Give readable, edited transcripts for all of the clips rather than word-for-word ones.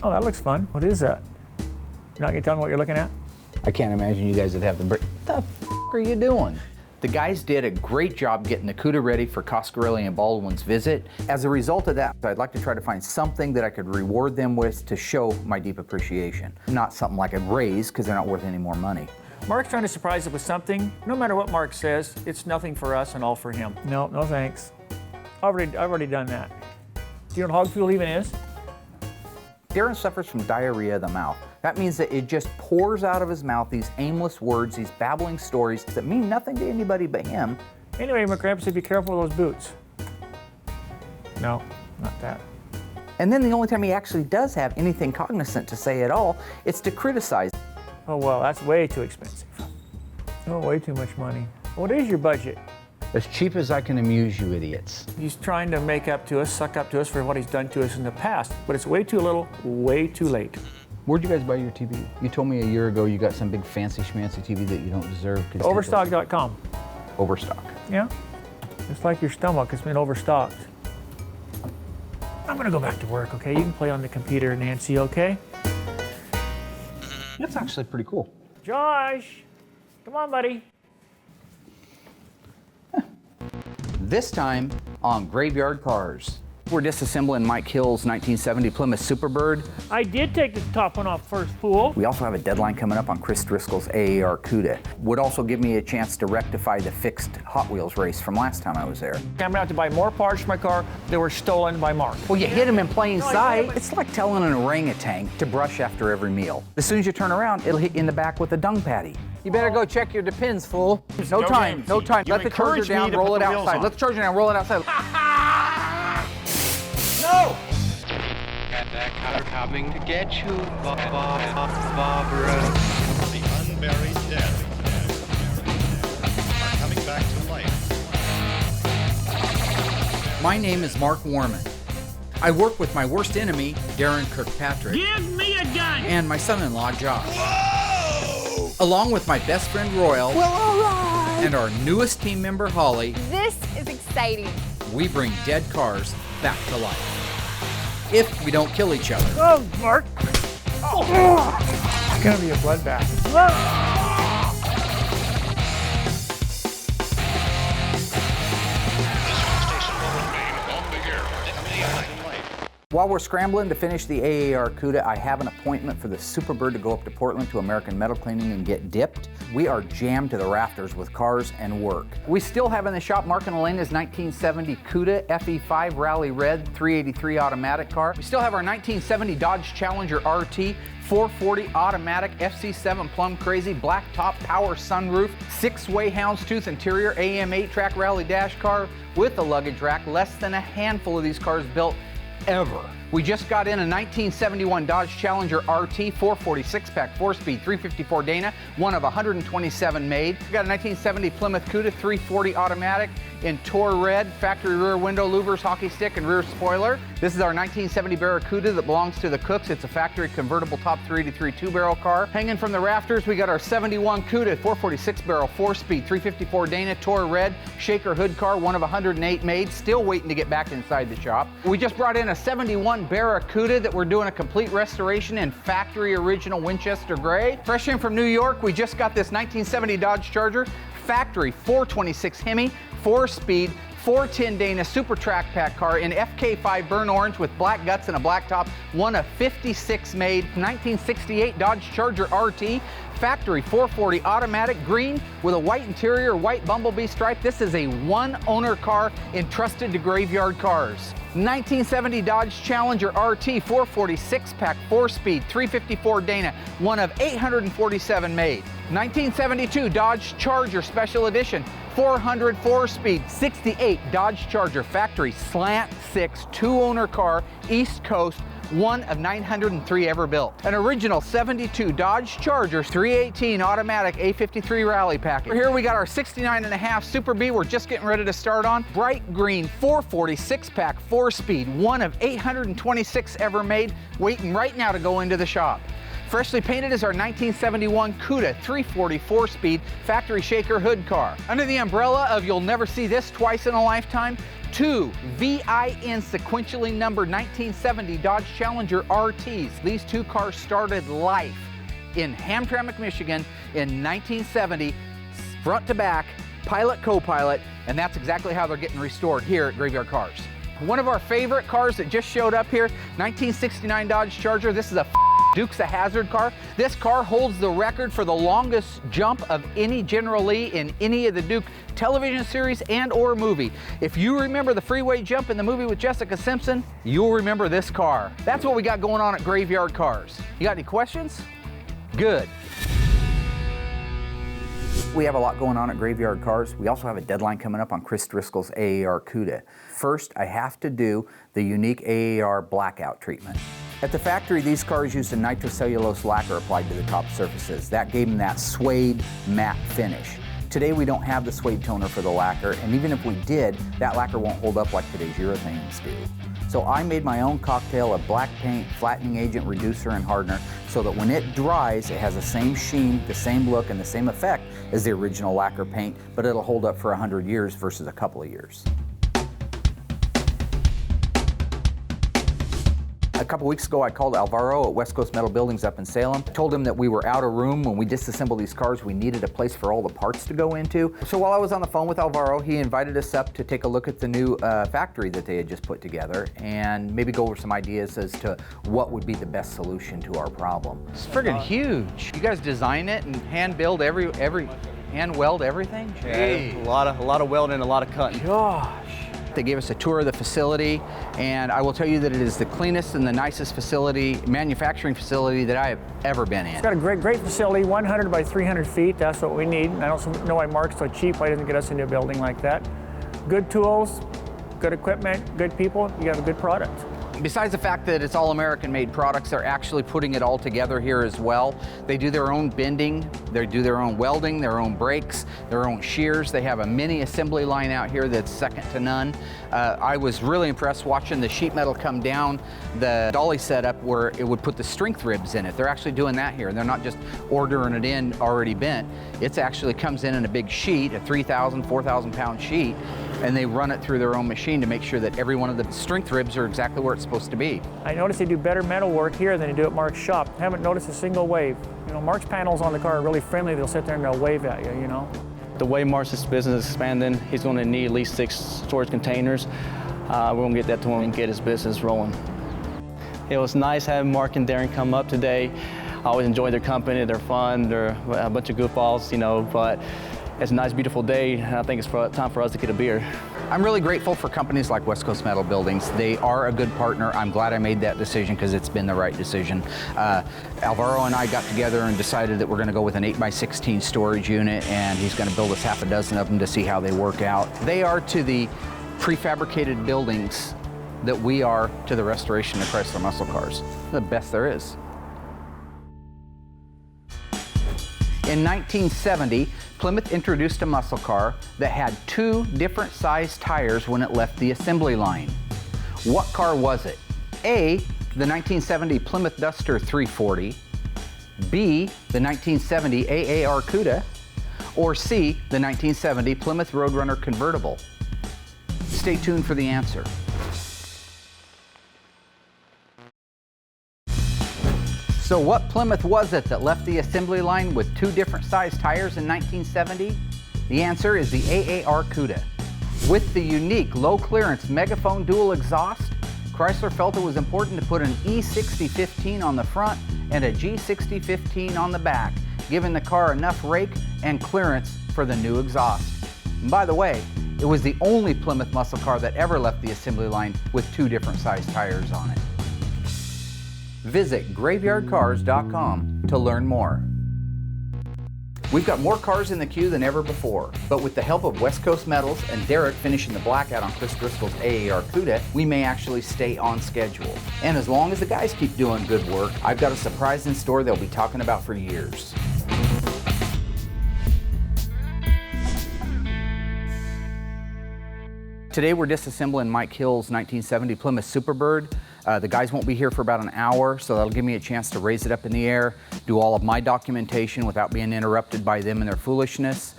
Oh, that looks fun. What is that? You're not gonna tell me what you're looking at? I can't imagine you guys would have the break. What the f are you doing? The guys did a great job getting the Cuda ready for Coscarelli and Baldwin's visit. As a result of that, I'd like to try to find something that I could reward them with to show my deep appreciation. Not something like a raise, because they're not worth any more money. Mark's trying to surprise us with something. No matter what Mark says, it's nothing for us and all for him. No, no thanks. I've already done that. Do you know what hog fuel even is? Daren suffers from diarrhea of the mouth. That means that it just pours out of his mouth these aimless words, these babbling stories that mean nothing to anybody but him. Anyway, McCramps, be careful with those boots. No, not that. And then the only time he actually does have anything cognizant to say at all, it's to criticize. Oh, well, that's way too expensive. Oh, way too much money. What is your budget? As cheap as I can amuse you idiots. He's trying to make up to us, suck up to us for what he's done to us in the past, but it's way too little, way too late. Where'd you guys buy your TV? You told me a year ago you got some big fancy schmancy TV that you don't deserve. Overstock.com. Overstock. Yeah. It's like your stomach, it's been overstocked. I'm gonna go back to work, okay? You can play on the computer, Nancy, okay? That's actually pretty cool. Josh, come on, buddy. This time on Graveyard Cars. We're disassembling Mike Hill's 1970 Plymouth Superbird. I did take the top one off first, fool. We also have a deadline coming up on Chris Driscoll's Aar Cuda. Would also give me a chance to rectify the fixed Hot Wheels race from last time I was there. I'm gonna have to buy more parts for my car that were stolen by Mark. Well, you hit him in plain sight. It's like telling an orangutan to brush after every meal. As soon as you turn around, it'll hit you in the back with a dung patty. You better go check your depends, fool. No time, no time. Let the charger down, roll it outside. Let the charger down, roll it outside. No! Got that car coming to get you, Barbara. The unburied dead are coming back to life. My name is Mark Warman. I work with my worst enemy, Daren Kirkpatrick. Give me a gun! And my son-in-law, Josh. Whoa! Along with my best friend, Royal. Well, all right. And our newest team member, Holly. This is exciting. We bring dead cars back to life. If we don't kill each other. Oh, Mark! Oh. It's gonna be a bloodbath. While we're scrambling to finish the Aar Cuda, I have an appointment for the Superbird to go up to Portland to American Metal Cleaning and get dipped. We are jammed to the rafters with cars and work. We still have in the shop Mark and Elena's 1970 Cuda FE5 Rally Red 383 automatic car. We still have our 1970 Dodge Challenger RT 440 automatic FC7 Plum Crazy black top power sunroof 6-way houndstooth interior AM 8-track rally dash car with a luggage rack. Less than a handful of these cars built ever. We just got in a 1971 Dodge Challenger RT 446-pack 4-speed 354 Dana, one of 127 made. We got a 1970 Plymouth Cuda 340 automatic in Tour Red, factory rear window louvers, hockey stick, and rear spoiler. This is our 1970 Barracuda that belongs to the Cooks. It's a factory convertible top 383 two-barrel car. Hanging from the rafters, we got our 71 Cuda 446-barrel 4-speed 354 Dana, Tour Red, shaker hood car, one of 108 made. Still waiting to get back inside the shop. We just brought in a 71 Barracuda that we're doing a complete restoration in factory original Winchester gray. Fresh in from New York, we just got this 1970 Dodge Charger, factory 426 Hemi, 4-speed, 410 Dana Super Track Pack car in FK5 burnt orange with black guts and a black top, one of 56 made. 1968 Dodge Charger RT, factory 440 automatic green with a white interior, white bumblebee stripe. This is a one-owner car entrusted to Graveyard Cars. 1970 Dodge Challenger RT 446-pack 4-speed 354 Dana, one of 847 made. 1972 Dodge Charger Special Edition 400 4-speed 68 Dodge Charger factory slant 6 two-owner car, East Coast, one of 903 ever built. An original 72 Dodge Charger 318 automatic A53 rally package. Here we got our 69.5 Super B we're just getting ready to start on. Bright green 446 pack 4-speed, one of 826 ever made, waiting right now to go into the shop. Freshly painted is our 1971 Cuda 340 4-speed factory shaker hood car. Under the umbrella of you'll never see this twice in a lifetime, 2 VIN sequentially numbered 1970 Dodge Challenger RTs. These 2 cars started life in Hamtramck, Michigan in 1970, front to back, pilot, co-pilot, and that's exactly how they're getting restored here at Graveyard Carz. One of our favorite cars that just showed up here, 1969 Dodge Charger. This is a Dukes of Hazzard car. This car holds the record for the longest jump of any General Lee in any of the Duke television series and or movie. If you remember the freeway jump in the movie with Jessica Simpson, you'll remember this car. That's what we got going on at Graveyard Carz. You got any questions? Good. We have a lot going on at Graveyard Carz. We also have a deadline coming up on Chris Driscoll's AAR Cuda. First, I have to do the unique Aar Blackout Treatment. At the factory, these cars used a nitrocellulose lacquer applied to the top surfaces. That gave them that suede matte finish. Today, we don't have the suede toner for the lacquer, and even if we did, that lacquer won't hold up like today's urethanes do. So I made my own cocktail of black paint, flattening agent, reducer, and hardener, so that when it dries, it has the same sheen, the same look, and the same effect as the original lacquer paint, but it'll hold up for 100 years versus a couple of years. A couple weeks ago, I called Alvaro at West Coast Metal Buildings up in Salem. I told him that we were out of room when we disassembled these cars. We needed a place for all the parts to go into. So while I was on the phone with Alvaro, he invited us up to take a look at the new factory that they had just put together and maybe go over some ideas as to what would be the best solution to our problem. It's friggin' huge. You guys design it and hand build hand weld everything? Yeah, a lot of welding, a lot of cutting. Gosh. They gave us a tour of the facility, and I will tell you that it is the cleanest and the nicest manufacturing facility that I have ever been in. It's got a great facility, 100 by 300 feet. That's what we need. And I don't know why Mark's so cheap. Why doesn't get us into a building like that? Good tools, good equipment, good people. You have a good product. Besides the fact that it's all American-made products, they're actually putting it all together here as well. They do their own bending, they do their own welding, their own brakes, their own shears. They have a mini assembly line out here that's second to none. I was really impressed watching the sheet metal come down the dolly setup where it would put the strength ribs in it. They're actually doing that here. They're not just ordering it in already bent. It actually comes in a big sheet, a 3,000, 4,000 pound sheet, and they run it through their own machine to make sure that every one of the strength ribs are exactly where it's supposed to be. I noticed they do better metal work here than they do at Mark's shop. I haven't noticed a single wave. You know, Mark's panels on the car are really friendly. They'll sit there and they'll wave at you, you know. The way Mark's business is expanding, he's going to need at least 6 storage containers. We're going to get that to him and get his business rolling. It was nice having Mark and Daren come up today. I always enjoy their company. They're fun. They're a bunch of goofballs, you know, but it's a nice, beautiful day, and I think it's time for us to get a beer. I'm really grateful for companies like West Coast Metal Buildings. They are a good partner. I'm glad I made that decision because it's been the right decision. Alvaro and I got together and decided that we're going to go with an 8x16 storage unit, and he's going to build us half a dozen of them to see how they work out. They are to the prefabricated buildings that we are to the restoration of Chrysler muscle cars. The best there is. In 1970, Plymouth introduced a muscle car that had 2 different size tires when it left the assembly line. What car was it? A, the 1970 Plymouth Duster 340, B, the 1970 Aar Cuda, or C, the 1970 Plymouth Roadrunner convertible? Stay tuned for the answer. So what Plymouth was it that left the assembly line with 2 different size tires in 1970? The answer is the Aar Cuda. With the unique low clearance megaphone dual exhaust, Chrysler felt it was important to put an E6015 on the front and a G6015 on the back, giving the car enough rake and clearance for the new exhaust. And by the way, it was the only Plymouth muscle car that ever left the assembly line with 2 different size tires on it. Visit graveyardcarz.com to learn more. We've got more cars in the queue than ever before, but with the help of West Coast Metals and Derek finishing the blackout on Chris Driscoll's Aar Cuda, we may actually stay on schedule. And as long as the guys keep doing good work, I've got a surprise in store they'll be talking about for years. Today we're disassembling Mike Hill's 1970 Plymouth Superbird. The guys won't be here for about an hour, so that'll give me a chance to raise it up in the air, do all of my documentation without being interrupted by them and their foolishness.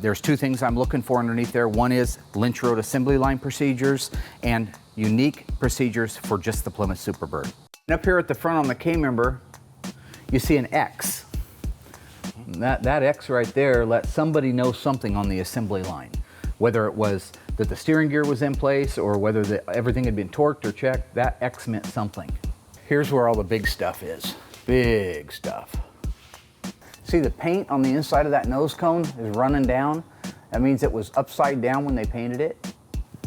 There's two things I'm looking for underneath there. One is Lynch Road assembly line procedures and unique procedures for just the Plymouth Superbird. And up here at the front on the K-member, you see an X. That X right there lets somebody know something on the assembly line, whether it was that the steering gear was in place or whether everything had been torqued or checked. That X meant something. Here's where all the big stuff is. Big stuff. See the paint on the inside of that nose cone is running down? That means it was upside down when they painted it.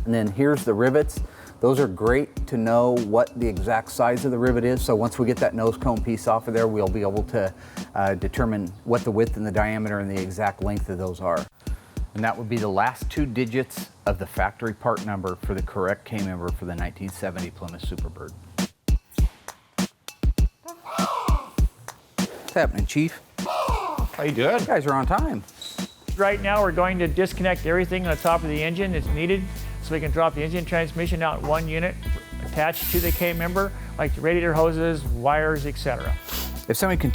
And then here's the rivets. Those are great to know what the exact size of the rivet is. So once we get that nose cone piece off of there, we'll be able to determine what the width and the diameter and the exact length of those are. And that would be the last two digits of the factory part number for the correct K-member for the 1970 Plymouth Superbird. What's happening, Chief? How you doing? You guys are on time. Right now, we're going to disconnect everything on the top of the engine that's needed so we can drop the engine transmission out in one unit attached to the K-member, like the radiator hoses, wires, etc. If somebody can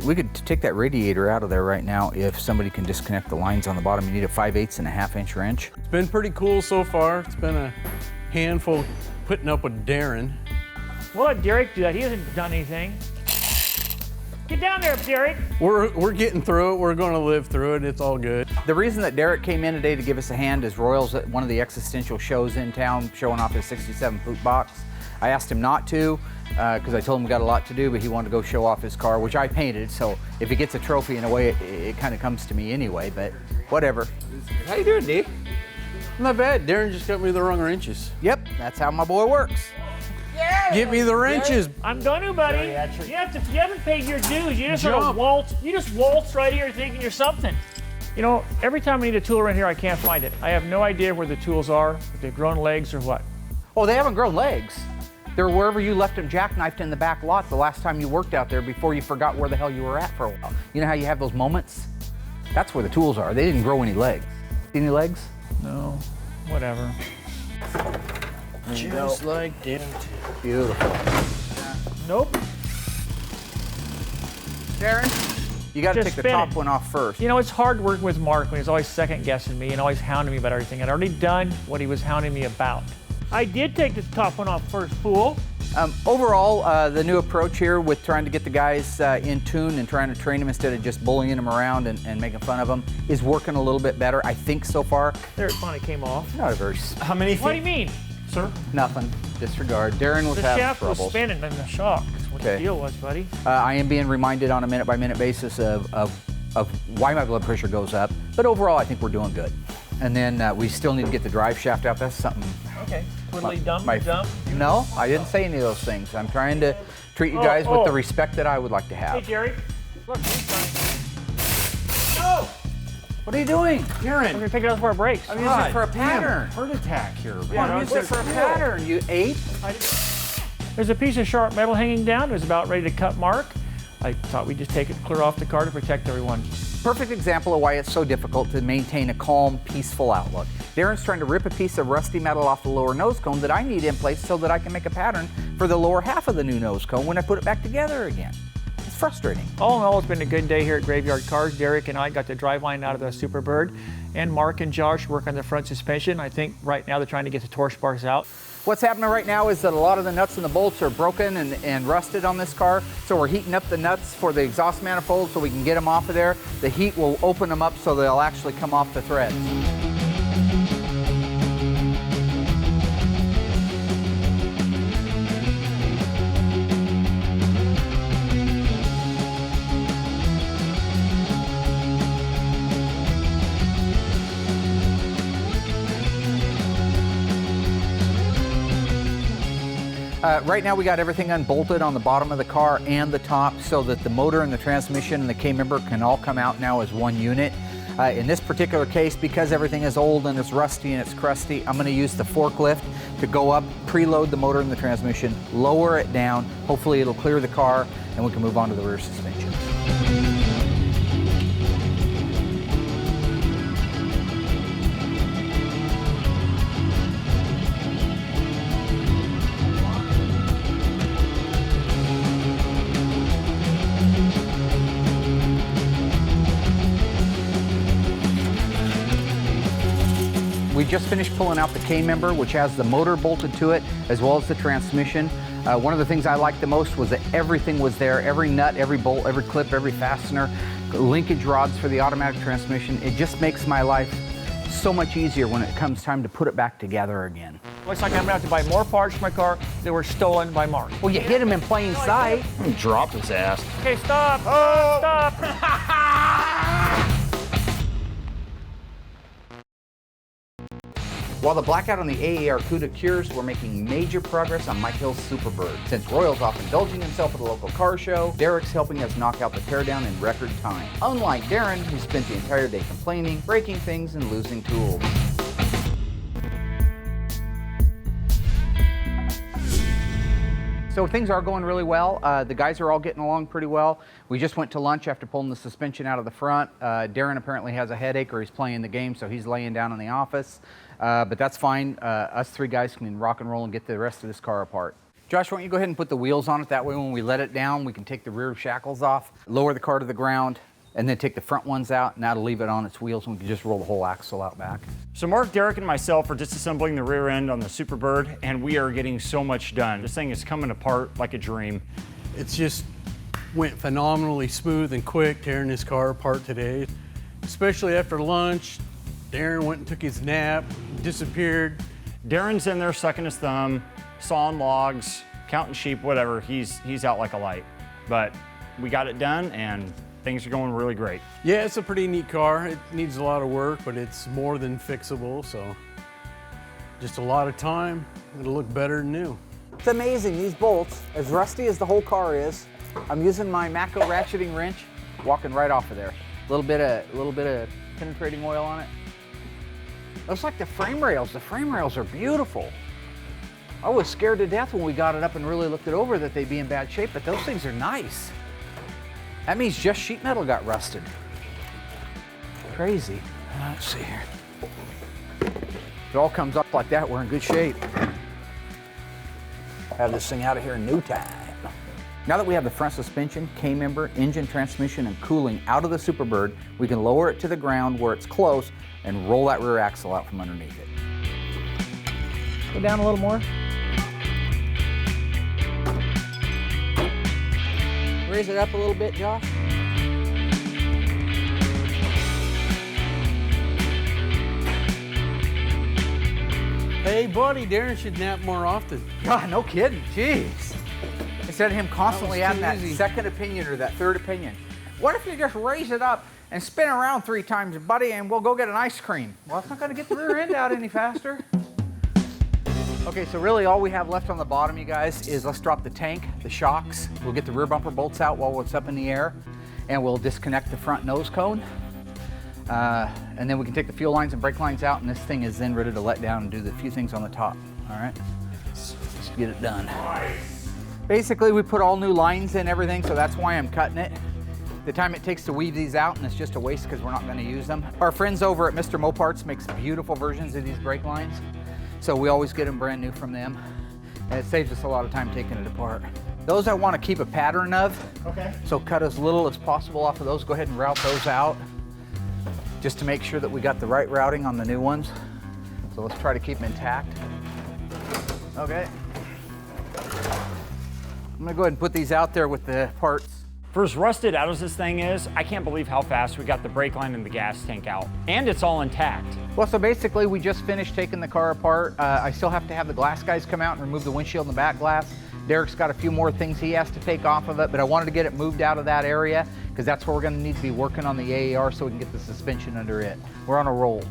we could take that radiator out of there right now if somebody can disconnect the lines on the bottom. You need a 5/8 and a half-inch wrench. It's been pretty cool so far. It's been a handful putting up with Daren. We'll let Derek do that. He hasn't done anything. Get down there, Derek. We're getting through it. We're going to live through it. It's all good. The reason that Derek came in today to give us a hand is Royal's at one of the existential shows in town, showing off his 67 poop box. I asked him not to, because I told him we got a lot to do, but he wanted to go show off his car, which I painted, so if he gets a trophy in a way, it kind of comes to me anyway, but whatever. How you doing, D? Not bad. Daren just got me the wrong wrenches. Yep, that's how my boy works. Get me the wrenches. I'm going to, buddy. You haven't paid your dues. You just sort of Jump. waltz. You just waltz right here thinking you're something. You know, every time I need a tool around here, I can't find it. I have no idea where the tools are, if they've grown legs or what. Oh, they haven't grown legs. They're wherever you left them jackknifed in the back lot the last time you worked out there before you forgot where the hell you were at for a while. You know how you have those moments? That's where the tools are. They didn't grow any legs. See any legs? No, whatever. Just like Daren. Beautiful. Nope. Darren, you got to Just take the spin top it. one off first. You know, it's hard working with Mark when he's always second guessing me and always hounding me about everything. I'd already done what he was hounding me about. I did take the top one off first, fool. Overall, the new approach here with trying to get the guys in tune and trying to train them instead of just bullying them around and making fun of them is working a little bit better, I think, so far. There, it finally came off. Not a very... How many What do feet? you mean? Sir? Nothing. Disregard. Darren was The having shaft was troubles. spinning in the shock. That's what the Okay. deal was, buddy. I am being reminded on a minute-by-minute basis of why my blood pressure goes up. But overall, I think we're doing good. And then we still need to get the drive shaft out. That's something... Okay. Twiddly dumb, my- dumb. No, I didn't say any of those things. I'm trying to treat you guys with the respect that I would like to Hey, have. Jerry. Look, he's done. No! What are you doing? We're gonna pick it up for our brakes. I'm using it for a pattern. Heart attack here, man. Yeah, I'm using it for a pattern, you ape. There's a piece of sharp metal hanging down. It was about ready to cut Mark. I thought we'd just take it clear off the car to protect everyone. Perfect example of why it's so difficult to maintain a calm, peaceful outlook. Darren's trying to rip a piece of rusty metal off the lower nose cone that I need in place so that I can make a pattern for the lower half of the new nose cone when I put it back together again. It's frustrating. All in all, it's been a good day here at Graveyard Carz. Derek and I got the driveline out of the Superbird, and Mark and Josh work on the front suspension. I think right now they're trying to get the torch bars out. What's happening right now is that a lot of the nuts and the bolts are broken and rusted on this car, so we're heating up the nuts for the exhaust manifold so we can get them off of there. The heat will open them up so they'll actually come off the threads. Right now we got everything unbolted on the bottom of the car and the top so that the motor and the transmission and the K-member can all come out now as one unit. In this particular case, because everything is old and it's rusty and it's crusty, I'm going to use the forklift to go up, preload the motor and the transmission, lower it down. Hopefully it'll clear the car and we can move on to the rear suspension. just finished pulling out the K-member, which has the motor bolted to it, as well as the transmission. One of the things I liked the most was that everything was there. Every nut, every bolt, every clip, every fastener, linkage rods for the automatic transmission. It just makes my life so much easier when it comes time to put it back together again. Looks like I'm gonna have to buy more parts for my car that were stolen by Mark. Well, you hit him in plain sight. Drop his ass. Okay, stop. Oh. Stop. While the blackout on the Aar Cuda cures, we're making major progress on Mike Hill's Superbird. Since Royal's off indulging himself at a local car show, Derek's helping us knock out the teardown in record time. Unlike Daren, who spent the entire day complaining, breaking things, and losing tools. So things are going really well. The guys are all getting along pretty well. We just went to lunch after pulling the suspension out of the front. Daren apparently has a headache or he's playing the game, so he's laying down in the office. But that's fine. Us three guys can rock and roll and get the rest of this car apart. Josh, why don't you go ahead and put the wheels on it? That way when we let it down, we can take the rear shackles off, lower the car to the ground, and then take the front ones out, and that'll leave it on its wheels, and we can just roll the whole axle out back. So Mark, Derek, and myself are disassembling the rear end on the Superbird, and we are getting so much done. This thing is coming apart like a dream. It's just went phenomenally smooth and quick tearing this car apart today. Especially after lunch, Daren went and took his nap, disappeared. Darren's in there sucking his thumb, sawing logs, counting sheep, whatever. He's out like a light. But we got it done, and things are going really great. Yeah, it's a pretty neat car. It needs a lot of work, but it's more than fixable, so just a lot of time. It'll look better than new. It's amazing, these bolts, as rusty as the whole car is, I'm using my Mako ratcheting wrench, walking right off of there. A little bit of penetrating oil on it. Looks like the frame rails. The frame rails are beautiful. I was scared to death when we got it up and really looked it over that they'd be in bad shape, but those things are nice. That means just sheet metal got rusted. Crazy. Let's see here. If it all comes up like that, we're in good shape. Have this thing out of here in no time. Now that we have the front suspension, K-member, engine, transmission, and cooling out of the Superbird, we can lower it to the ground where it's close and roll that rear axle out from underneath it. Go down a little more. Raise it up a little bit, Josh. Hey, buddy, Daren should nap more often. God, no kidding. Jeez. Instead of him constantly That was having too that easy. second opinion or that third opinion. What if you just raise it up and spin around 3 times, buddy, and we'll go get an ice cream? Well, it's not going to get the rear end out any faster. Okay, so really all we have left on the bottom, you guys, is let's drop the tank, the shocks. We'll get the rear bumper bolts out while it's up in the air, and we'll disconnect the front nose cone. And then we can take the fuel lines and brake lines out, and this thing is then ready to let down and do the few things on the top. All right, let's get it done. Basically, we put all new lines in everything, so that's why I'm cutting it. The time it takes to weave these out, and it's just a waste because we're not going to use them. Our friends over at Mr. Moparts makes beautiful versions of these brake lines, so we always get them brand new from them, and it saves us a lot of time taking it apart. Those I want to keep a pattern of, Okay. so cut as little as possible off of those. Go ahead and route those out, just to make sure that we got the right routing on the new ones. So let's try to keep them intact. Okay. I'm gonna go ahead and put these out there with the parts. For as rusted out as this thing is, I can't believe how fast we got the brake line and the gas tank out. And it's all intact. Well, so basically we just finished taking the car apart. I still have to have the glass guys come out and remove the windshield and the back glass. Derek's got a few more things he has to take off of it, but I wanted to get it moved out of that area because that's where we're gonna need to be working on the AAR so we can get the suspension under it. We're on a roll.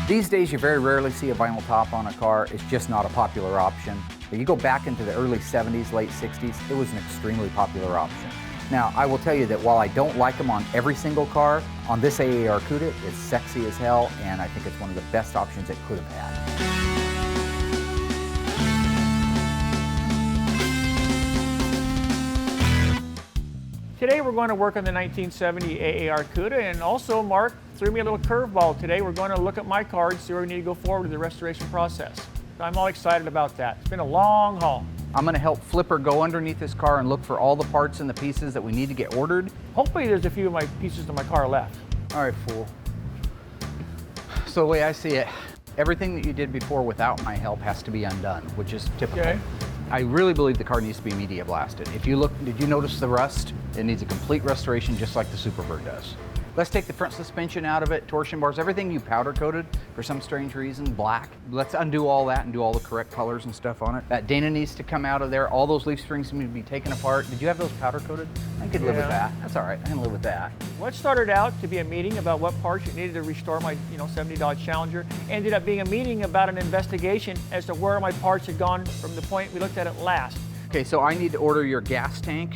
These days, you very rarely see a vinyl top on a car. It's just not a popular option. If you go back into the early 70s, late 60s, it was an extremely popular option. Now, I will tell you that while I don't like them on every single car, on this Aar Cuda, it's sexy as hell, and I think it's one of the best options it could have had. Today we're going to work on the 1970 Aar Cuda, and also Mark threw me a little curveball today. We're going to look at my car and see where we need to go forward with the restoration process. I'm all excited about that. It's been a long haul. I'm gonna help Flipper go underneath this car and look for all the parts and the pieces that we need to get ordered. Hopefully there's a few of my pieces of my car left. All right, fool. So the way I see it, everything that you did before without my help has to be undone, which is typical. Okay. I really believe the car needs to be media blasted. If you look, did you notice the rust? It needs a complete restoration just like the Superbird does. Let's take the front suspension out of it, torsion bars, everything you powder coated for some strange reason, black. Let's undo all that and do all the correct colors and stuff on it. That Dana needs to come out of there. All those leaf springs need to be taken apart. Did you have those powder coated? I could live with that. That's all right, I can live with that. What started out to be a meeting about what parts you needed to restore my $70 Challenger ended up being a meeting about an investigation as to where my parts had gone from the point we looked at it last. Okay, so I need to order your gas tank.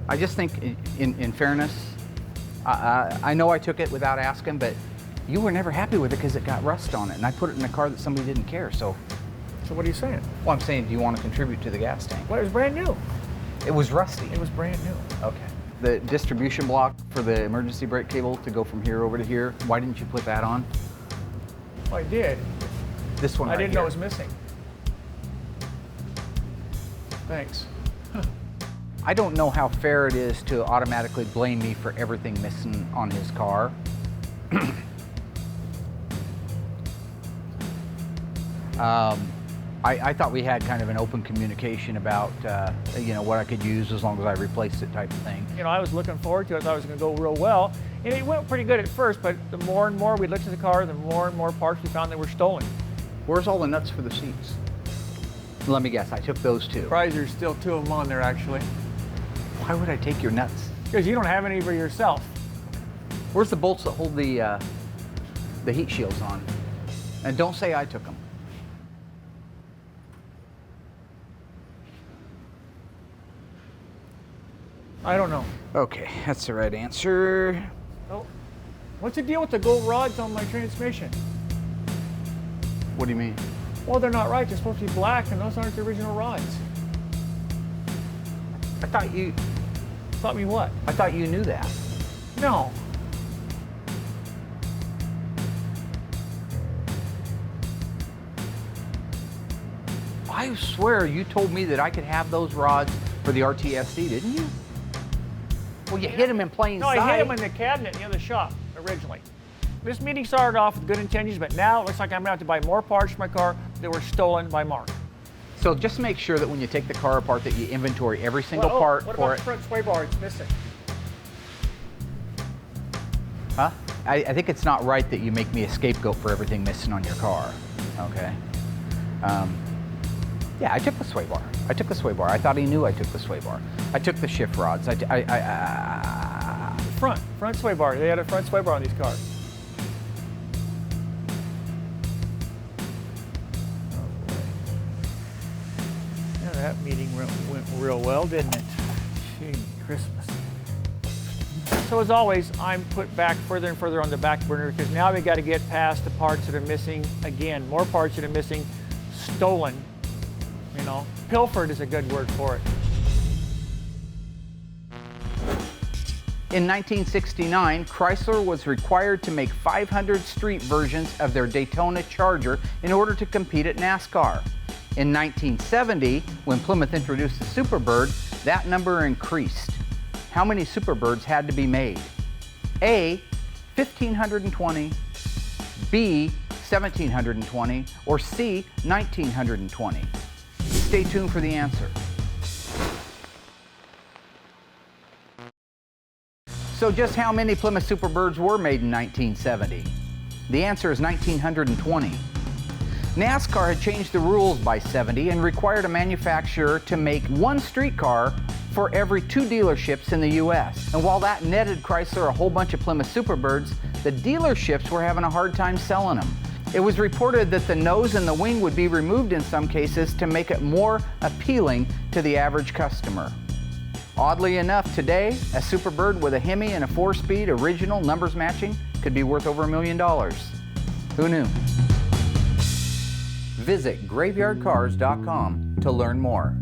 I just think in fairness, I know I took it without asking, but you were never happy with it because it got rust on it, and I put it in a car that somebody didn't care, so. So what are you saying? Well, I'm saying, do you want to contribute to the gas tank? Well, it was brand new. It was rusty. It was brand new. Okay. The distribution block for the emergency brake cable to go from here over to here, why didn't you put that on? Well, I did. This one I right didn't know here. it was missing. Thanks. I don't know how fair it is to automatically blame me for everything missing on his car. I thought we had kind of an open communication about what I could use as long as I replaced it type of thing. I was looking forward to it. I thought it was going to go real well. And it went pretty good at first, but the more and more we looked at the car, the more and more parts we found that were stolen. Where's all the nuts for the seats? Let me guess, I took those too. Surprised there's still 2 of them on there, actually. Why would I take your nuts? Because you don't have any for yourself. Where's the bolts that hold the heat shields on? And don't say I took them. I don't know. Okay, that's the right answer. Oh, what's the deal with the gold rods on my transmission? What do you mean? Well, they're not right. They're supposed to be black, and those aren't the original rods. I thought you... Thought me what? I thought you knew that. No. I swear you told me that I could have those rods for the RTSD, didn't you? Well, you hit them in plain sight. No, I hit them in the cabinet in the other shop originally. This meeting started off with good intentions, but now it looks like I'm going to have to buy more parts for my car that were stolen by Mark. So just make sure that when you take the car apart that you inventory every single part what for about it. the front sway bar? It's missing. Huh? I think it's not right that you make me a scapegoat for everything missing on your car. Okay. Yeah, I took the sway bar. I thought he knew I took the sway bar. I took the shift rods. Front sway bar. They had a front sway bar on these cars. Oh boy. Yeah, that meeting went real well, didn't it? Gee, Christmas. So as always, I'm put back further and further on the back burner because now we got to get past the parts that are missing. Again, more parts that are missing, stolen. Pilfered is a good word for it. In 1969, Chrysler was required to make 500 street versions of their Daytona Charger in order to compete at NASCAR. In 1970, when Plymouth introduced the Superbird, that number increased. How many Superbirds had to be made? A, 1,520, B, 1,720, or C, 1,920? Stay tuned for the answer. So just how many Plymouth Superbirds were made in 1970? The answer is 1,920. NASCAR had changed the rules by 70 and required a manufacturer to make one streetcar for every 2 dealerships in the U.S. And while that netted Chrysler a whole bunch of Plymouth Superbirds, the dealerships were having a hard time selling them. It was reported that the nose and the wing would be removed in some cases to make it more appealing to the average customer. Oddly enough, today, a Superbird with a Hemi and a 4-speed original numbers matching could be worth over $1 million. Who knew? Visit graveyardcars.com to learn more.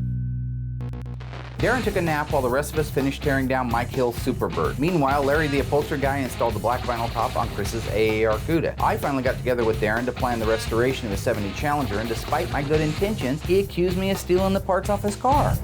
Daren took a nap while the rest of us finished tearing down Mike Hill's Superbird. Meanwhile, Larry the upholsterer guy installed the black vinyl top on Chris's Aar Cuda. I finally got together with Daren to plan the restoration of a 70 Challenger, and despite my good intentions, he accused me of stealing the parts off his car.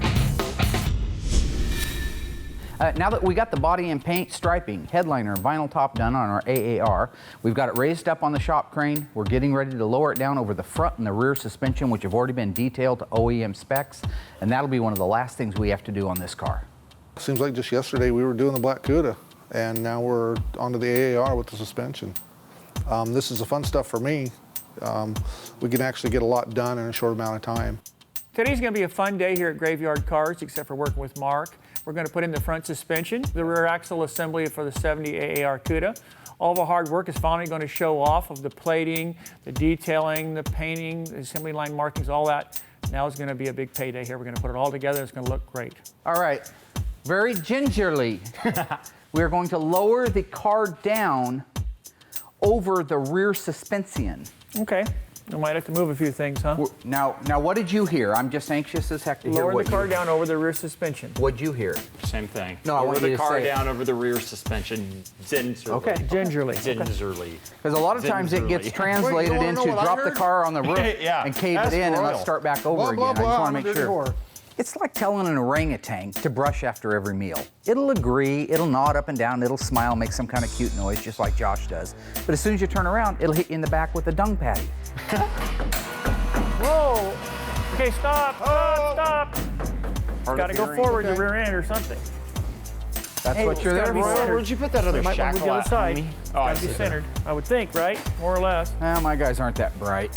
Now that we got the body and paint, striping, headliner, and vinyl top done on our AAR, we've got it raised up on the shop crane. We're getting ready to lower it down over the front and the rear suspension, which have already been detailed to OEM specs, and that'll be one of the last things we have to do on this car. Seems like just yesterday we were doing the black Cuda, and now we're onto the AAR with the suspension. This is the fun stuff for me. We can actually get a lot done in a short amount of time. Today's going to be a fun day here at Graveyard Carz, except for working with Mark. We're going to put in the front suspension, the rear axle assembly for the 70 Aar Cuda. All of our hard work is finally going to show off of the plating, the detailing, the painting, the assembly line markings, all that. Now is going to be a big payday here. We're going to put it all together. It's going to look great. All right, very gingerly, we're going to lower the car down over the rear suspension. Okay. We might have to move a few things, huh? Now, what did you hear? I'm just anxious as heck to hear Lower what the car you down over the rear suspension. What'd you hear? Same thing. No, I want Lower you the to car say it. down over the rear suspension. Gingerly. Okay. Gingerly. Gingerly. Because a lot of times it gets translated Wait, you into wanna know what I drop the heard? car on the roof Yeah, and cave ask it in and Royal. let's start back over Blah, again. blah, I just blah, want to I'm make a sure. bit It's like telling an orangutan to brush after every meal. It'll agree, it'll nod up and down, it'll smile, make some kind of cute noise, just like Josh does. But as soon as you turn around, it'll hit you in the back with a dung patty. Whoa! Okay, stop! Stop! Got to go forward the rear end or something. That's what you're there gotta be for. centered. Where'd you put that other We might want to move shackle the other at, side. homie? It's Oh, I got to be see. centered. I would think, right? More or less. Well, my guys aren't that bright.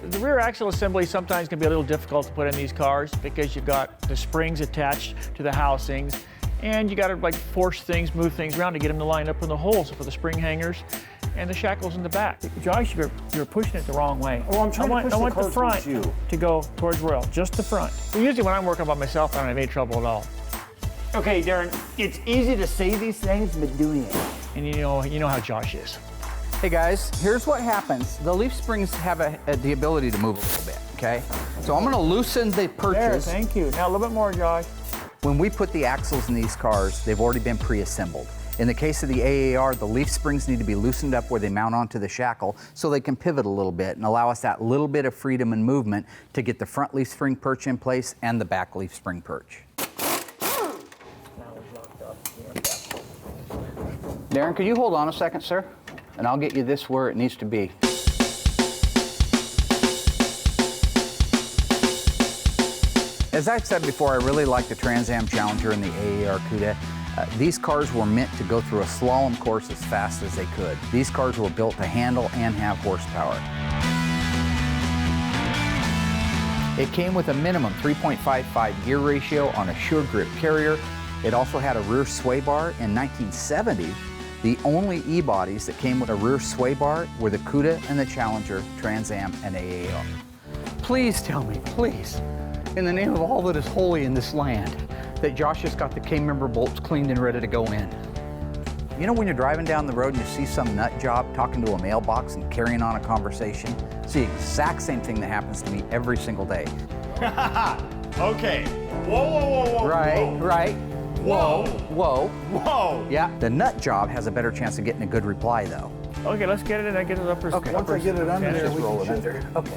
The rear axle assembly sometimes can be a little difficult to put in these cars because you've got the springs attached to the housings, and you got to like force things, move things around to get them to line up in the holes for the spring hangers and the shackles in the back. Josh, you're pushing it the wrong way. Oh, I'm trying to push I the want car the front towards you. to go towards Royal, just the front. Well, usually when I'm working by myself, I don't have any trouble at all. Okay, Daren, it's easy to say these things, but doing it. And you know how Josh is. Hey guys, here's what happens. The leaf springs have the ability to move a little bit, okay? So I'm gonna loosen the There, perches. thank you. Now a little bit more, Josh. When we put the axles in these cars, they've already been pre-assembled. In the case of the AAR, the leaf springs need to be loosened up where they mount onto the shackle so they can pivot a little bit and allow us that little bit of freedom and movement to get the front leaf spring perch in place and the back leaf spring perch. Daren, could you hold on a second, sir? And I'll get you this where it needs to be. As I've said before, I really like the Trans Am Challenger and the Aar Cuda. These cars were meant to go through a slalom course as fast as they could. These cars were built to handle and have horsepower. It came with a minimum 3.55 gear ratio on a Sure Grip carrier. It also had a rear sway bar. In 1970, the only E-bodies that came with a rear sway bar were the Cuda and the Challenger, Trans Am, and AAR. Please tell me, please, in the name of all that is holy in this land, that Josh has got the K-member bolts cleaned and ready to go in. You know when you're driving down the road and you see some nut job talking to a mailbox and carrying on a conversation? It's the exact same thing that happens to me every single day. Okay. Whoa. Right. Whoa. Whoa. Yeah, the nut job has a better chance of getting a good reply though. Okay, let's get it in. I get it up. Okay. Once I get it under there, we roll can it shift under. it. Okay.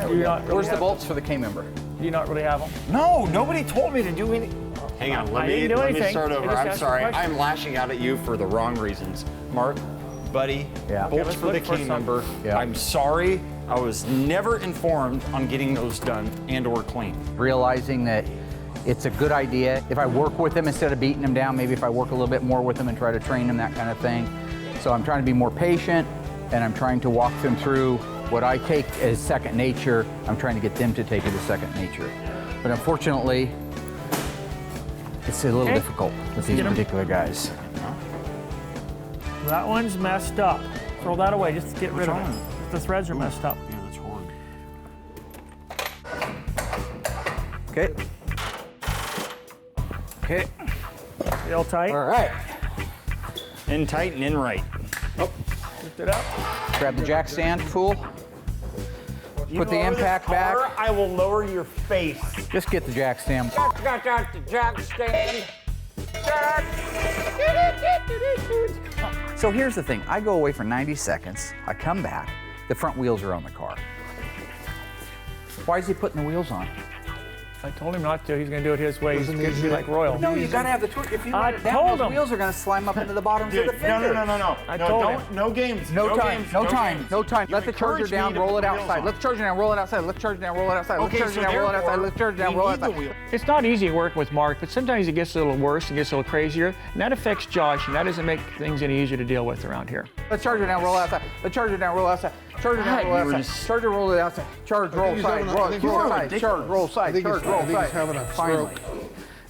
Where's Where's the bolts for the K-member? Do you not really have them? No, nobody told me to do anything. Hang on, I didn't do let me anything. start I over. just I'm asked a sorry. question. I'm lashing out at you for the wrong reasons. Mark, buddy, Yeah. Okay, bolts let's for the look for K member. Yeah. I'm sorry. I was never informed on getting those done and or clean. Realizing that it's a good idea. If I work with them instead of beating them down, maybe if I work a little bit more with them and try to train them, that kind of thing. So I'm trying to be more patient and I'm trying to walk them through what I take as second nature. I'm trying to get them to take it as second nature. But unfortunately, it's a little difficult with these Get 'em. particular guys. That one's messed up. Throw that away. Just get rid of it. The threads are messed up. Yeah, that's horrid. Okay. Okay. Feel tight. All right. In tight and in right. Lift it up. Grab the jack stand, fool. You Put the lower this impact car, back. I will lower your face. Just get the jack stand. Got the jack stand. So here's the thing. I go away for 90 seconds. I come back. The front wheels are on the car. Why is he putting the wheels on? I told him not to. He's going to do it his way. He's Wasn't going to be easy. like Royal. No, you gotta have the torque. If you I let it down, told those him. wheels are gonna slime up into the bottoms of the Dude, fender. no. I told him. No games. No time, games, no time, games. no time. You Let the charger encouraged me down, to roll put it the wheels outside. on. Let's charge it down, roll it outside. Let's charge it down, roll it outside. Let's Okay, charge it so down, roll it outside. therefore, Let's charge it down, we roll it need the outside. wheel. It's not easy working with Mark, but sometimes it gets a little worse and gets a little crazier, and that affects Josh, and that doesn't make things any easier to deal with around here. Let's charge it down, roll it outside. Let's charge it down, roll it outside. Charge it down, roll it you were outside. just- Charge it, roll it outside. Charge, roll he's side, having a- roll I think he's having a side, ridiculous- charge, roll I side, think charge, he's- roll I think he's side. having a Finally.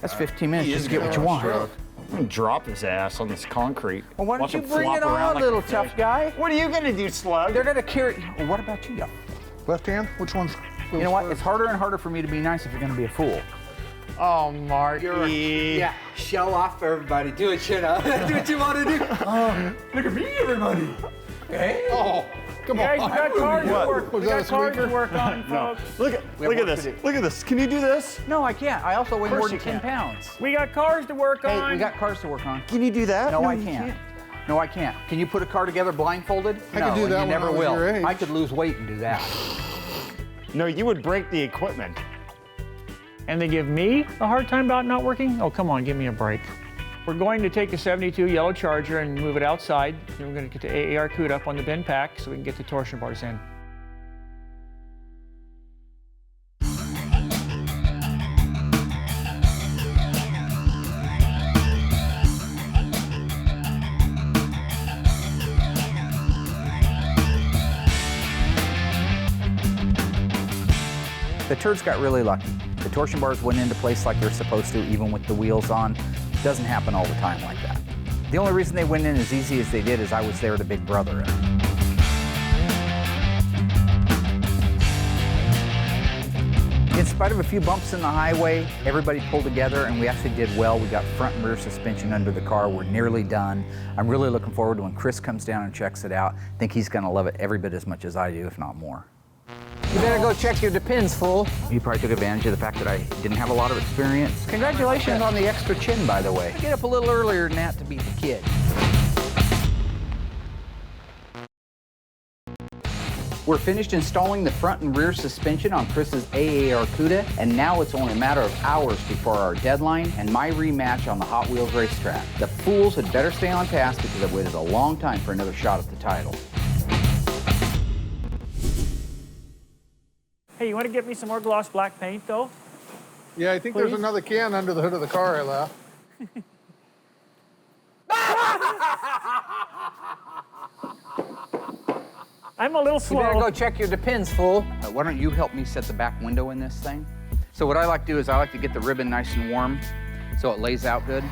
That's 15 minutes just to get what you want. I'm gonna drop his ass on this concrete. Well, why don't Watch you him bring flop it around on, like little a tough fish. guy? What are you gonna do, Slug? They're gonna carry. Well, what about you? Left hand? Which one's? You know what? It's harder and harder for me to be nice if you're gonna be a fool. Oh, Marky. Yeah, show off for everybody. Do it, shit up. Do what you want to do. Look at me, everybody. Okay. Oh, come Guys, on. we got cars to work. Was We that got a cars to squeaker? work on, folks. Look at work this. to do. Look at this. Can you do this? No, I can't. I also weigh course more than you 10 can. pounds. We got cars to work Hey, on. we got cars to work on. Can you do that? No, I you can't. No, I can't. Can you put a car together blindfolded? I no, could do and that you when never I was will. your age. I could lose weight and do that. No, you would break the equipment. And they give me a hard time about not working? Oh, come on, give me a break. We're going to take the 72 yellow Charger and move it outside. Then we're going to get the Aar Cuda up on the bin pack so we can get the torsion bars in. The turds got really lucky. The torsion bars went into place like they're supposed to, even with the wheels on. Doesn't happen all the time like that. The only reason they went in as easy as they did is I was there to big brother it. In spite of a few bumps in the highway, everybody pulled together and we actually did well. We got front and rear suspension under the car. We're nearly done. I'm really looking forward to when Chris comes down and checks it out. I think he's gonna love it every bit as much as I do, if not more. You better go check your depends, fool. He probably took advantage of the fact that I didn't have a lot of experience. Congratulations on the extra chin, by the way. I get up a little earlier than that to beat the kid. We're finished installing the front and rear suspension on Chris's Aar Cuda, and now it's only a matter of hours before our deadline and my rematch on the Hot Wheels racetrack. The fools had better stay on task because I've waited a long time for another shot at the title. Hey, you want to get me some more gloss black paint, though? Yeah, I think Please? there's another can under the hood of the car I left. I'm a little You slow. better go check your depends, fool. Why don't you help me set the back window in this thing? So what I like to do is I like to get the ribbon nice and warm so it lays out good.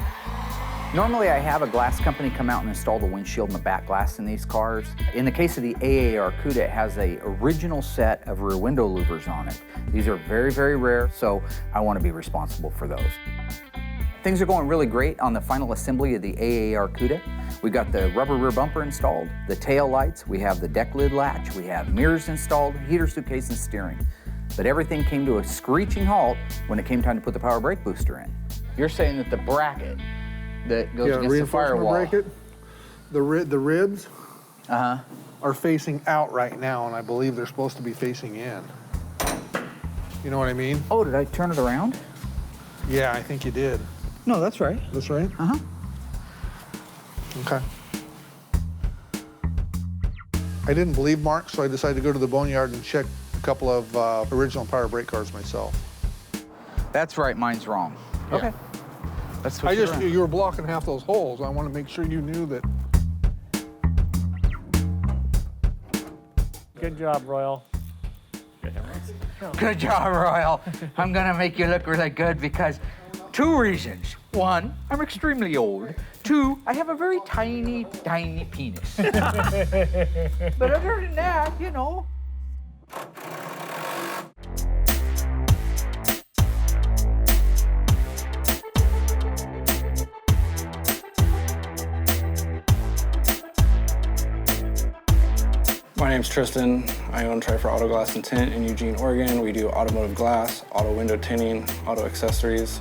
Normally I have a glass company come out and install the windshield and the back glass in these cars. In the case of the Aar Cuda, it has a original set of rear window louvers on it. These are very, very rare, so I want to be responsible for those. Things are going really great on the final assembly of the Aar Cuda. We got the rubber rear bumper installed, the tail lights, we have the deck lid latch, we have mirrors installed, heater suitcase and steering. But everything came to a screeching halt when it came time to put the power brake booster in. You're saying that the bracket that goes against the firewall. Bracket, the ribs are facing out right now, and I believe they're supposed to be facing in. You know what I mean? Oh, did I turn it around? Yeah, I think you did. No, that's right. That's right? Uh-huh. Okay. I didn't believe Mark, so I decided to go to the boneyard and check a couple of original power brake cars myself. That's right, mine's wrong. Yeah. Okay. Let's switch it around. You were blocking half those holes. I want to make sure you knew that. Good job, Royal. Good job, Royal. I'm gonna make you look really good because 2 reasons. 1, I'm extremely old. 2, I have a very tiny, tiny penis. But other than that, you know. Want name's Tristan. I own Trifer Auto Glass and Tint in Eugene, Oregon. We do automotive glass, auto window tinting, auto accessories.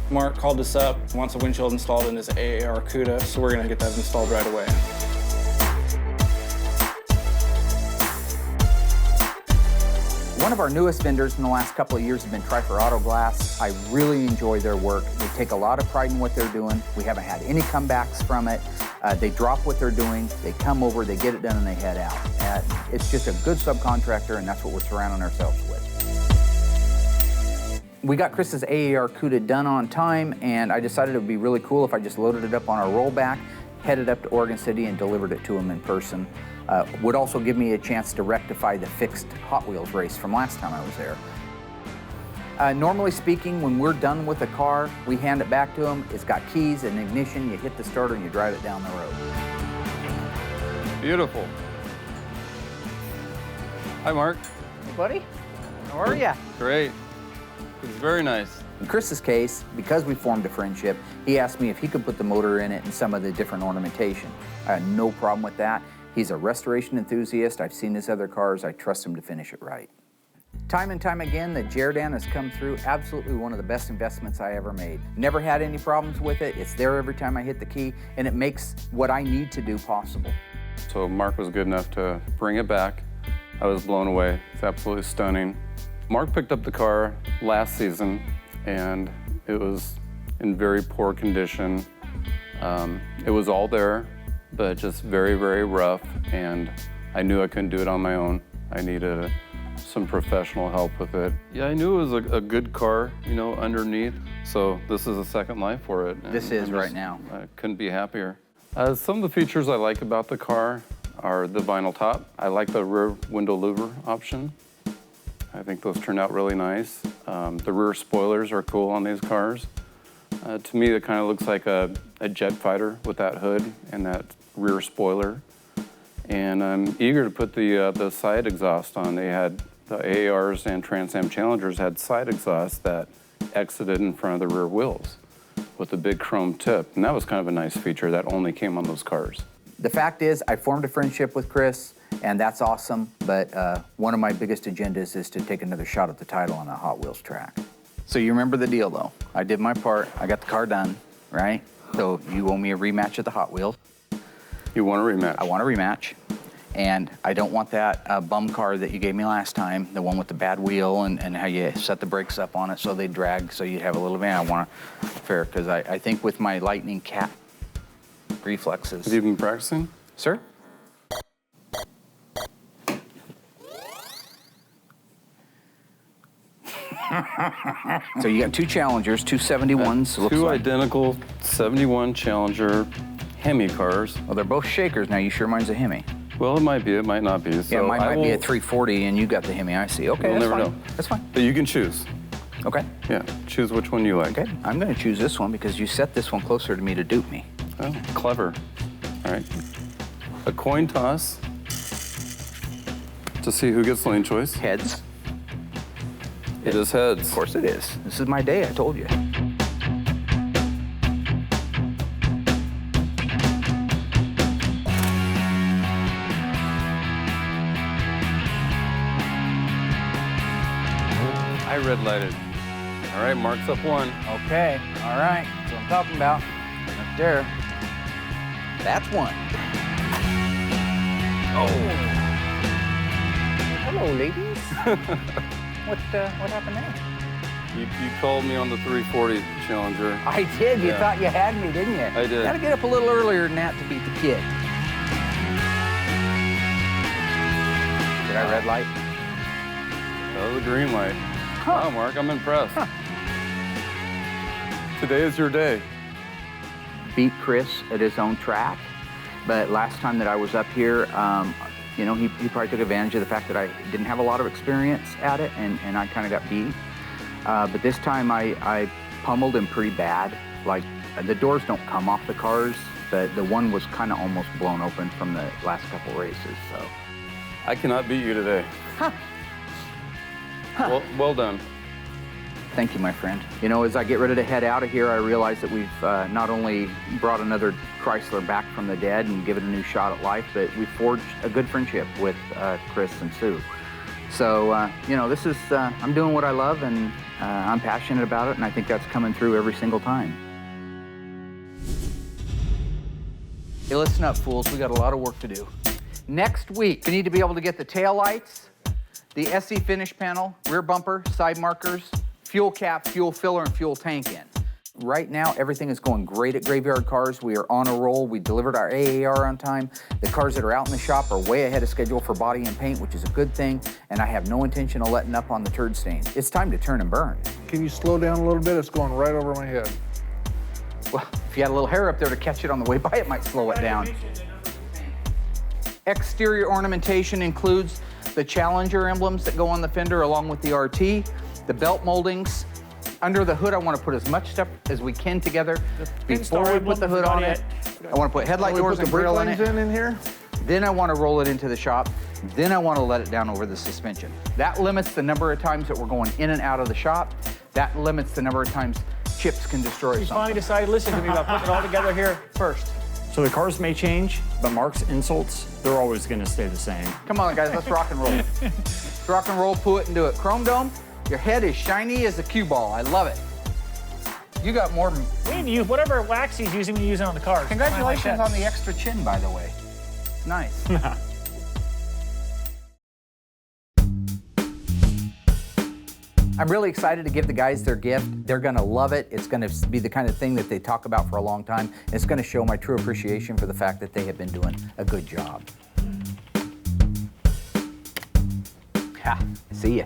Mark called us up, wants a windshield installed in his Aar Cuda, so we're gonna get that installed right away. One of our newest vendors in the last couple of years has been Trifer Auto Glass. I really enjoy their work. They take a lot of pride in what they're doing. We haven't had any comebacks from it. They drop what they're doing, they come over, they get it done, and they head out. It's just a good subcontractor, and that's what we're surrounding ourselves with. We got Chris's Aar Cuda done on time, and I decided it would be really cool if I just loaded it up on our rollback, headed up to Oregon City, and delivered it to him in person. Would also give me a chance to rectify the fixed Hot Wheels race from last time I was there. Normally speaking, when we're done with a car, we hand it back to them. It's got keys and ignition. You hit the starter and you drive it down the road. Beautiful. Hi, Mark. Hey, buddy. How are ya? Great. It's very nice. In Chris's case, because we formed a friendship, he asked me if he could put the motor in it and some of the different ornamentation. I had no problem with that. He's a restoration enthusiast. I've seen his other cars. I trust him to finish it right. Time and time again, the Jerdan has come through. Absolutely one of the best investments I ever made. Never had any problems with it. It's there every time I hit the key, and it makes what I need to do possible. So Mark was good enough to bring it back. I was blown away. It's absolutely stunning. Mark picked up the car last season, and it was in very poor condition. It was all there, but just very, very rough, and I knew I couldn't do it on my own. I needed some professional help with it. Yeah, I knew it was a good car, you know, underneath, so this is a second life for it. This is right now. I couldn't be happier. Some of the features I like about the car are the vinyl top. I like the rear window louver option. I think those turn out really nice. The rear spoilers are cool on these cars. To me, it kind of looks like a jet fighter with that hood and that rear spoiler. And I'm eager to put the side exhaust on. They had the AARs and Trans Am Challengers had side exhausts that exited in front of the rear wheels with a big chrome tip. And that was kind of a nice feature that only came on those cars. The fact is, I formed a friendship with Chris, and that's awesome. But one of my biggest agendas is to take another shot at the title on a Hot Wheels track. So you remember the deal, though. I did my part. I got the car done, right? So you owe me a rematch at the Hot Wheels. You want a rematch? I want a rematch. And I don't want that bum car that you gave me last time, the one with the bad wheel and how you set the brakes up on it so they drag so you'd have a little van. I want a fair, because I think with my Lightning Cat reflexes. Have you been practicing? Sir? So you got two Challengers, two 71s. Two identical 71 Challenger Hemi cars. Well, they're both Shakers. Now, you sure mine's a Hemi? Well, it might be, it might not be. So yeah, mine might be a 340 and you got the Hemi, I see. Okay, we'll that's never fine. know. That's fine. But you can choose. Okay. Yeah, choose which one you like. Okay, I'm gonna choose this one because you set this one closer to me to dupe me. Oh, clever. All right. A coin toss to see who gets lane choice. Heads. It is heads. Of course it is. This is my day, I told you. I red lighted. All right, Mark's up one. Okay, all right. That's what I'm talking about. Right there. That's one. Oh. Hello, ladies. What happened there? You called me on the 340 Challenger. I did. You thought you had me, didn't you? I did. Gotta get up a little earlier than that to beat the kid. Did I red light? That was a green light. Huh. Wow, Mark, I'm impressed. Huh. Today is your day. Beat Chris at his own track, but last time that I was up here, you know, he probably took advantage of the fact that I didn't have a lot of experience at it, and I kind of got beat. But this time I pummeled him pretty bad. Like, the doors don't come off the cars, but the one was kind of almost blown open from the last couple races, so. I cannot beat you today. Huh. Huh. Well done. Thank you, my friend. You know, as I get ready to head out of here, I realize that we've not only brought another Chrysler back from the dead and given a new shot at life, but we forged a good friendship with Chris and Sue. So, you know, this is, I'm doing what I love, and I'm passionate about it, and I think that's coming through every single time. Hey, listen up, fools. We got a lot of work to do. Next week, we need to be able to get the tail lights, the SE finish panel, rear bumper, side markers, fuel cap, fuel filler, and fuel tank in. Right now, everything is going great at Graveyard Cars. We are on a roll. We delivered our AAR on time. The cars that are out in the shop are way ahead of schedule for body and paint, which is a good thing, and I have no intention of letting up on the turd stains. It's time to turn and burn. Can you slow down a little bit? It's going right over my head. Well, if you had a little hair up there to catch it on the way by, it might slow it down. Exterior ornamentation includes the Challenger emblems that go on the fender along with the RT, the belt moldings. Under the hood, I want to put as much stuff as we can together before we put the hood on it. I want to put headlight doors and grill in it. in here? Then I want to roll it into the shop. Then I want to let it down over the suspension. That limits the number of times that we're going in and out of the shop. That limits the number of times chips can destroy something. He finally decided, listen to me about putting it all together here first. So the cars may change, but Mark's insults, they're always going to stay the same. Come on, guys, let's rock and roll. Let's rock and roll, pull it and do it. Chrome Dome, your head is shiny as a cue ball. I love it. You got more than... We need to use whatever wax he's using, we use it on the cars. Congratulations on the extra chin, by the way. Nice. I'm really excited to give the guys their gift. They're gonna love it. It's gonna be the kind of thing that they talk about for a long time. It's gonna show my true appreciation for the fact that they have been doing a good job. Ha, see ya.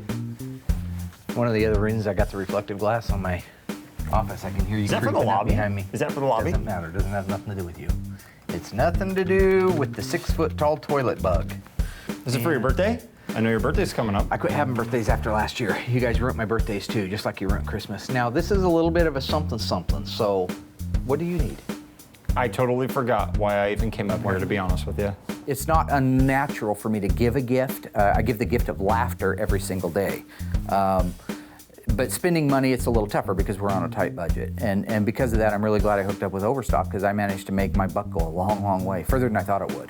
One of the other reasons I got the reflective glass on my office, I can hear you creeping up behind me. Is that for the lobby? Doesn't matter, doesn't have nothing to do with you. It's nothing to do with the 6-foot-tall toilet bug. Is it for your birthday? I know your birthday's coming up. I quit having birthdays after last year. You guys ruined my birthdays too, just like you ruined Christmas. Now, this is a little bit of a something, so what do you need? I totally forgot why I even came up here, to be honest with you. It's not unnatural for me to give a gift. I give the gift of laughter every single day. But spending money, it's a little tougher because we're on a tight budget. And because of that, I'm really glad I hooked up with Overstock because I managed to make my buck go a long, long way, further than I thought it would.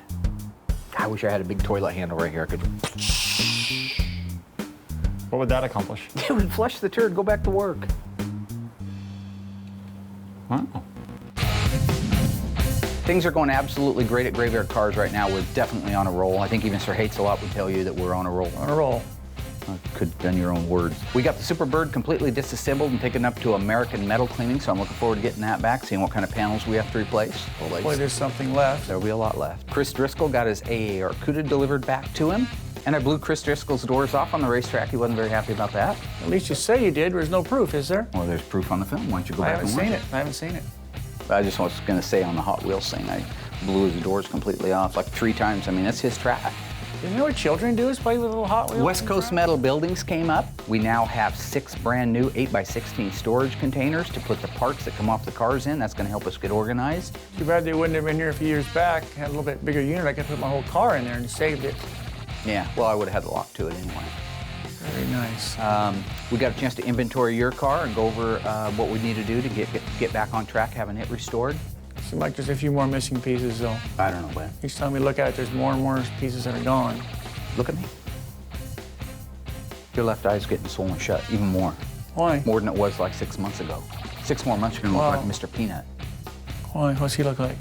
I wish I had a big toilet handle right here. I could... What would that accomplish? It would flush the turd, go back to work. Wow. Things are going absolutely great at Graveyard Cars right now. We're definitely on a roll. I think even Sir Hates-A-Lot would tell you that we're on a roll. On a roll. Could have done your own words. We got the Superbird completely disassembled and taken up to American Metal Cleaning, so I'm looking forward to getting that back, seeing what kind of panels we have to replace. Boy, there's something left. There'll be a lot left. Chris Driscoll got his AAR Cuda delivered back to him, and I blew Chris Driscoll's doors off on the racetrack. He wasn't very happy about that. At least you say you did. There's no proof, is there? Well, there's proof on the film. Why don't you go back and watch it? I haven't seen it. I just was going to say on the Hot Wheels thing, I blew his doors completely off like 3 times. I mean, that's his track. You know what children do is play with little Hot Wheels? West Coast Metal Buildings came up. We now have 6 brand new 8x16 storage containers to put the parts that come off the cars in. That's going to help us get organized. Too bad they wouldn't have been here a few years back. Had a little bit bigger unit. I could put my whole car in there and saved it. Yeah, well, I would have had the lock to it anyway. Very nice. We got a chance to inventory your car and go over what we need to do to get back on track, having it restored. Seems like there's a few more missing pieces, though. I don't know, Ben. Each time we look at it, there's more and more pieces that are gone. Look at me. Your left eye's getting swollen shut, even more. Why? More than it was like 6 months ago. 6 more months, you're gonna look like Mr. Peanut. Why? What's he look like?